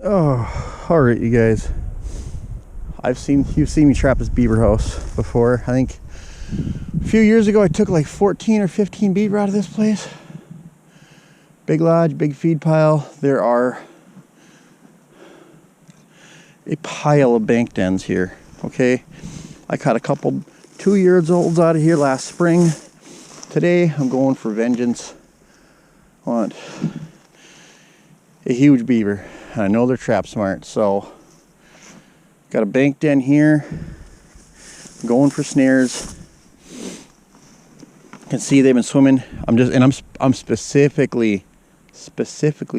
Oh, all right, you guys. You've seen me trap this beaver house before. I think a few years ago I took like 14 or 15 beaver out of this place. Big lodge, big feed pile. There are a pile of bank dens here. Okay, I caught a couple 2-year-olds out of here last spring. Today I'm going for vengeance on a huge beaver. And I know they're trap smart, so got a bank den here. I'm going for snares. You can see they've been swimming. I'm specifically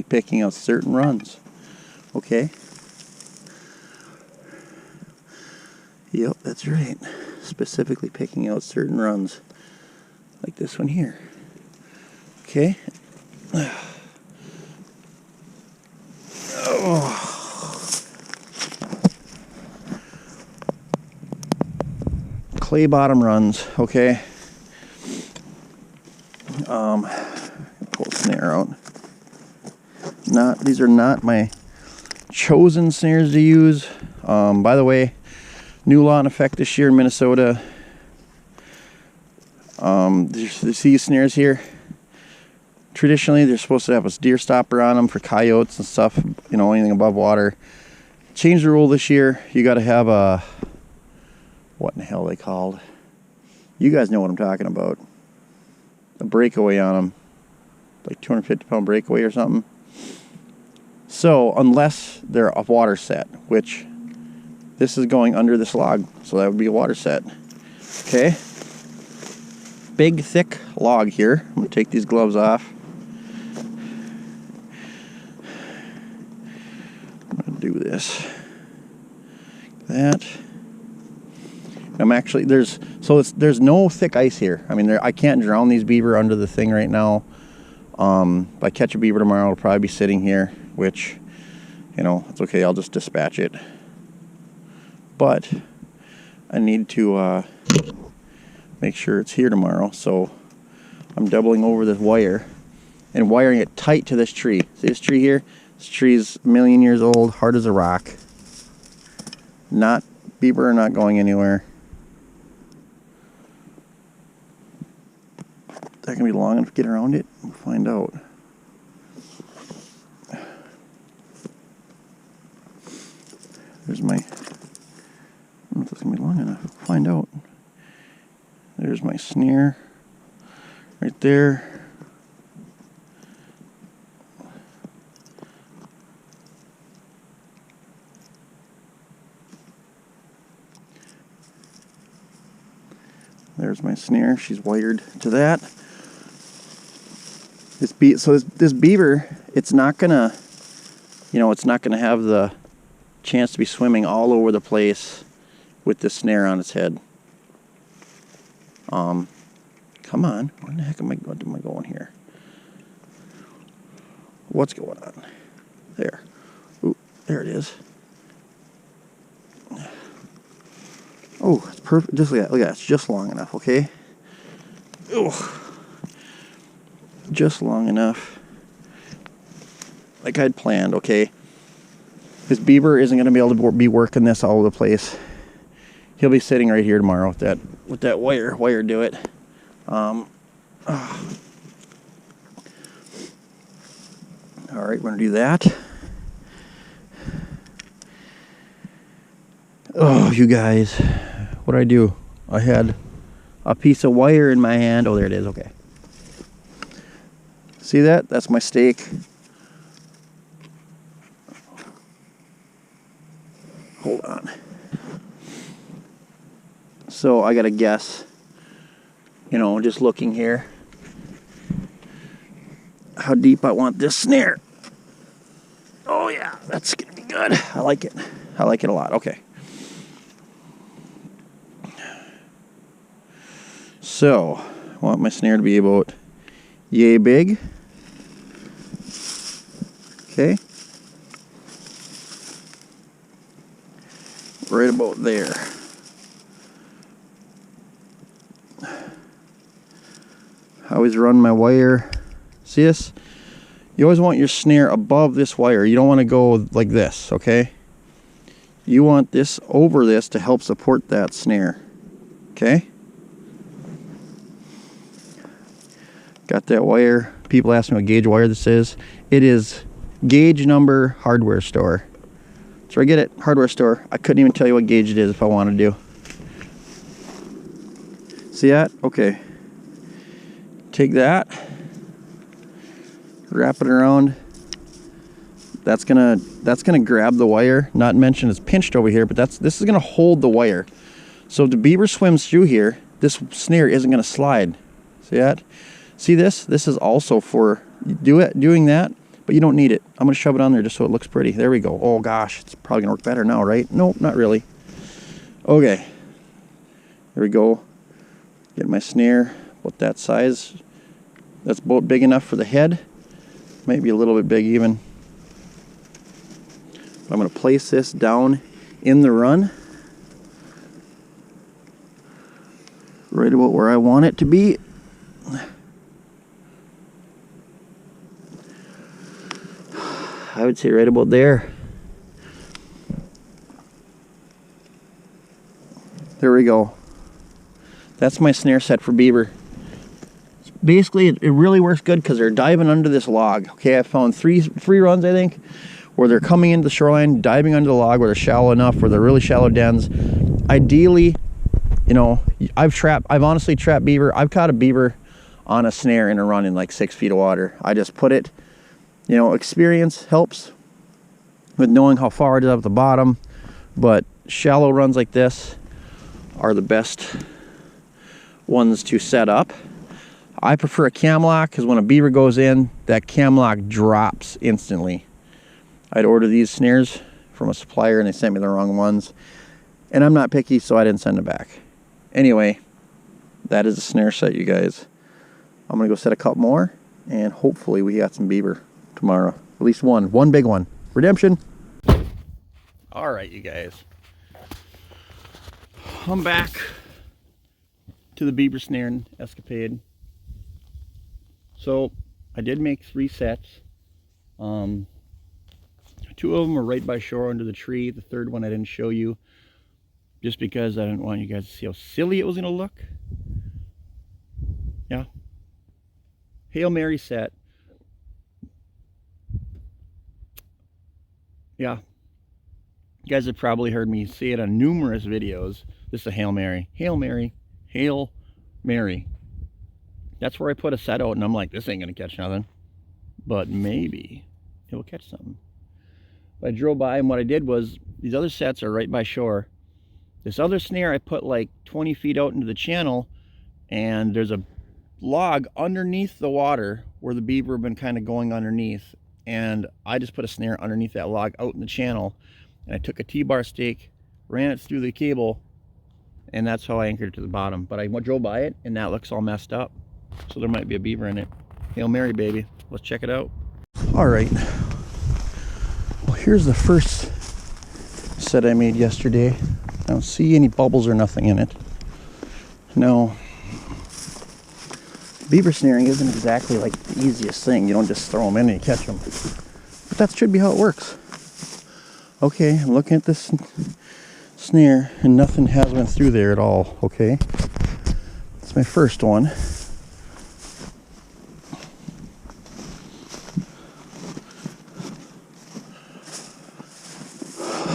picking out certain runs. Okay. Yep, that's right. Specifically picking out certain runs, like this one here. Okay. Oh. Clay bottom runs, okay. Pull a snare out. These are not my chosen snares to use. By the way, new law in effect this year in Minnesota. These snares here, traditionally they're supposed to have a deer stopper on them for coyotes and stuff, you know, anything above water. Changed the rule this year. You got to have a, what in the hell are they called? You guys know what I'm talking about. A breakaway on them, like 250-pound breakaway or something. So unless they're a water set, which this is going under this log, so that would be a water set. Okay. Big thick log here. I'm gonna take these gloves off. I'm gonna do this. That. I'm actually there's no thick ice here. I mean, I can't drown these beaver under the thing right now. If I catch a beaver tomorrow, it'll probably be sitting here, which, you know, it's okay. I'll just dispatch it. But I need to make sure it's here tomorrow, so I'm doubling over this wire and wiring it tight to this tree. See this tree here? This tree's a million years old, hard as a rock. Beaver are not going anywhere. Is that gonna be long enough to get around it? We'll find out. There's my, I don't know if it's gonna be long enough. We'll find out. There's my snare right there. There's my snare. She's wired to that. This beaver, it's not gonna, you know, it's not gonna have the chance to be swimming all over the place with the snare on its head. Come on, where the heck am I going here? What's going on? There. Ooh, there it is. Oh, it's perfect. Just look at that. It's just long enough, okay? Oh, just long enough. Like I'd planned, okay? This beaver isn't going to be able to be working this all over the place. He'll be sitting right here tomorrow with that wire do it. All right, we're gonna do that. Oh, you guys, what did I do? I had a piece of wire in my hand. Oh, there it is. Okay. See that? That's my stake. Hold on. So I gotta guess, you know, just looking here, how deep I want this snare. Oh yeah, that's gonna be good. I like it. I like it a lot. Okay. So I want my snare to be about yay big. Okay. Right about there. I always run my wire. See this? You always want your snare above this wire. You don't want to go like this, okay? You want this over this to help support that snare, okay? Got that wire. People ask me what gauge wire this is. It is gauge number hardware store. So I get it, hardware store. I couldn't even tell you what gauge it is if I wanted to. See that? Okay. Take that, wrap it around. That's gonna grab the wire. Not mention it's pinched over here, but this is gonna hold the wire. So if the beaver swims through here, this snare isn't gonna slide. See that? See this? This is also for doing that, but you don't need it. I'm gonna shove it on there just so it looks pretty. There we go. Oh gosh, it's probably gonna work better now, right? Nope, not really. Okay. There we go. Get my snare about that size. That's about big enough for the head. Might be a little bit big even. I'm gonna place this down in the run. Right about where I want it to be. I would say right about there. There we go. That's my snare set for beaver. Basically, it really works good because they're diving under this log. Okay, I found three runs, I think, where they're coming into the shoreline, diving under the log where they're shallow enough, where they're really shallow dens. Ideally, you know, I've honestly trapped beaver. I've caught a beaver on a snare in a run in like 6 feet of water. I just put it, you know, experience helps with knowing how far it is up at the bottom, but shallow runs like this are the best ones to set up. I prefer a cam lock because when a beaver goes in, that cam lock drops instantly. I'd order these snares from a supplier and they sent me the wrong ones. And I'm not picky, so I didn't send them back. Anyway, that is a snare set, you guys. I'm gonna go set a couple more and hopefully we got some beaver tomorrow. At least one big one. Redemption. All right, you guys. I'm back to the beaver snaring escapade. So I did make 3 sets. 2 of them are right by shore under the tree. The third one I didn't show you just because I didn't want you guys to see how silly it was gonna look. Yeah. Hail Mary set. Yeah. You guys have probably heard me say it on numerous videos. This is a Hail Mary. Hail Mary. Hail Mary. That's where I put a set out and I'm like, this ain't gonna catch nothing. But maybe it will catch something. But I drove by and what I did was, these other sets are right by shore. This other snare I put like 20 feet out into the channel and there's a log underneath the water where the beaver have been kind of going underneath. And I just put a snare underneath that log out in the channel. And I took a T-bar stake, ran it through the cable, and that's how I anchored it to the bottom. But I drove by it and that looks all messed up. So there might be a beaver in it. Hail Mary, baby. Let's check it out. All right. Well, here's the first set I made yesterday. I don't see any bubbles or nothing in it. No. Beaver snaring isn't exactly like the easiest thing. You don't just throw them in and you catch them. But that should be how it works. Okay, I'm looking at this snare and nothing has went through there at all. Okay. That's my first one.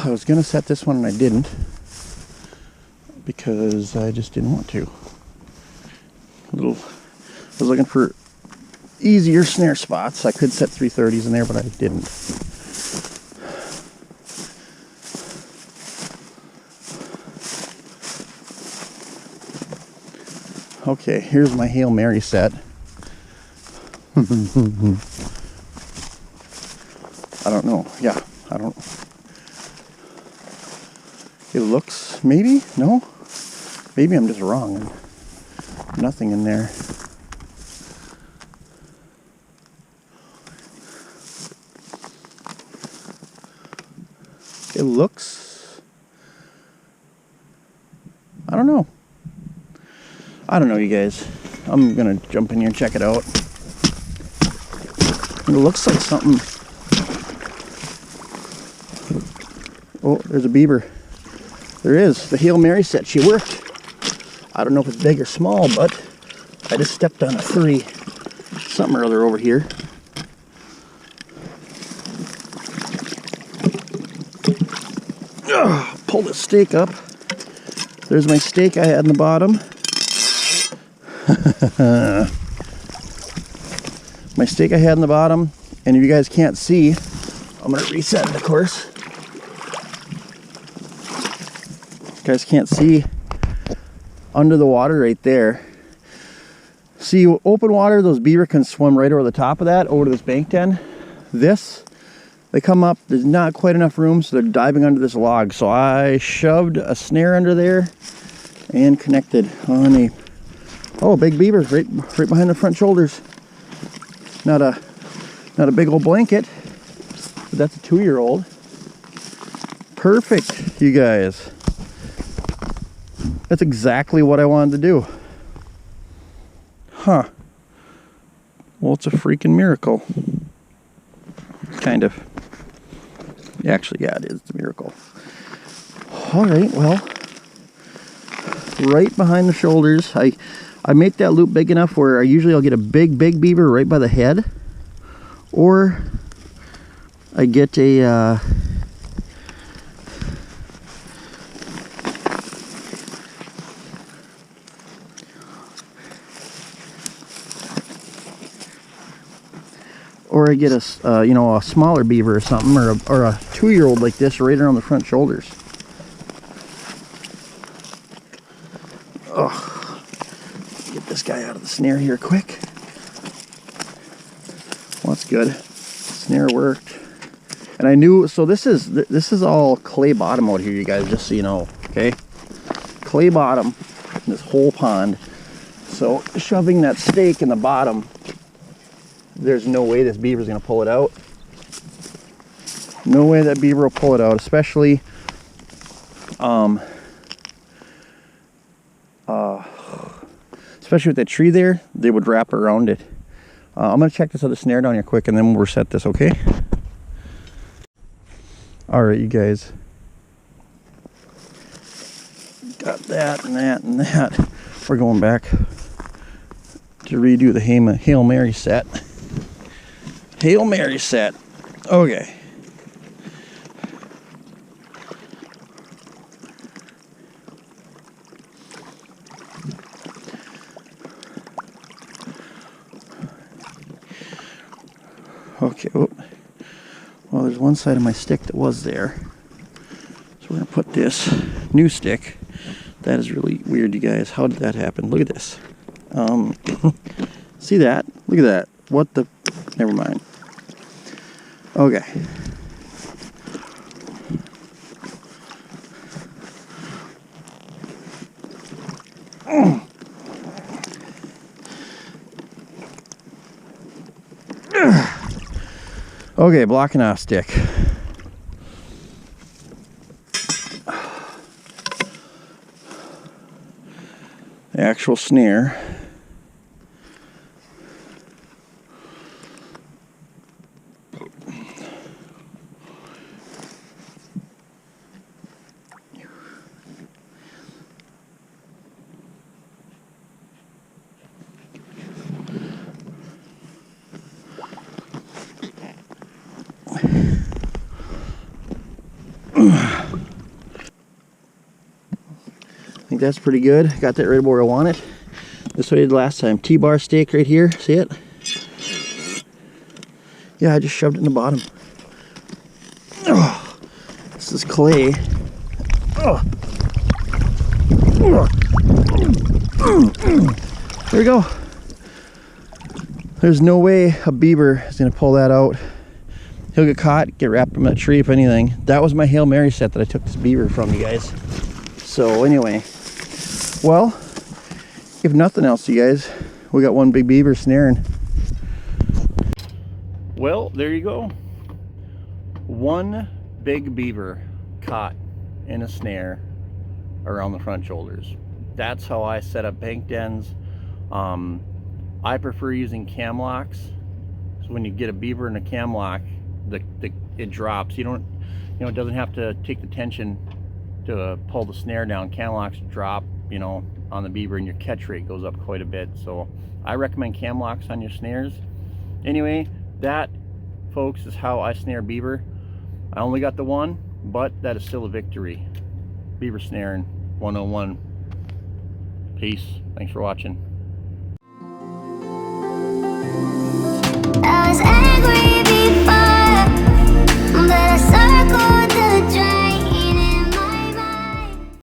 I was gonna set this one and I didn't because I just didn't want to. I was looking for easier snare spots. I could set 330s in there, but I didn't. Okay, here's my Hail Mary set. I don't know. Yeah, I don't. It looks, maybe? No? Maybe I'm just wrong. Nothing in there. It looks, I don't know. I don't know, you guys. I'm gonna jump in here and check it out. It looks like something. Oh, there's a beaver. There is. The Hail Mary set. She worked. I don't know if it's big or small, but I just stepped on a furry something or other over here. Pull the stake up. There's my stake I had in the bottom. My stake I had in the bottom, and if you guys can't see, I'm going to reset it, of course. You guys can't see under the water right there. See, open water, those beaver can swim right over the top of that, over to this bank den. This, they come up, there's not quite enough room, so they're diving under this log. So I shoved a snare under there and connected on a, oh, big beaver right behind the front shoulders. Not a big old blanket, but that's a 2-year-old. Perfect, you guys. That's exactly what I wanted to do. Huh. Well, it's a freaking miracle. Kind of. Actually, yeah, it is a miracle. All right, well, right behind the shoulders, I make that loop big enough where I'll get a big beaver right by the head, or I get a a smaller beaver or something, or a 2-year-old like this right around the front shoulders. Oh, get this guy out of the snare here quick. Well, that's good. Snare worked, and I knew. So this is all clay bottom out here, you guys. Just so you know, okay? Clay bottom in this whole pond. So shoving that stake in the bottom, there's no way this beaver's gonna pull it out. No way that beaver will pull it out, especially especially with that tree there. They would wrap around it. I'm gonna check this other snare down here quick, and then we'll reset this, okay? All right, you guys. Got that and that and that. We're going back to redo the Hail Mary set. Hail Mary set. Okay. Okay. Whoop. Well, there's one side of my stick that was there. So we're going to put this new stick. That is really weird, you guys. How did that happen? Look at this. See that? Look at that. What the... Never mind. Okay. Okay, blocking off stick. The actual snare. I think that's pretty good. Got that right where I want it. This way I did last time. T-bar stake right here. See it? Yeah, I just shoved it in the bottom. Oh, this is clay. Oh. There we go. There's no way a beaver is going to pull that out. He'll get caught, get wrapped in that tree if anything. That was my Hail Mary set that I took this beaver from, you guys. So anyway, well, if nothing else, you guys, we got one big beaver snaring. Well, there you go. One big beaver caught in a snare around the front shoulders. That's how I set up bank dens. I prefer using cam locks So when you get a beaver and a cam lock, it drops. You don't, it doesn't have to take the tension to pull the snare down. Cam locks drop, on the beaver, and your catch rate goes up quite a bit. So I recommend cam locks on your snares. Anyway, that, folks, is how I snare beaver. I only got the one, but that is still a victory. Beaver snaring 101. Peace. Thanks for watching.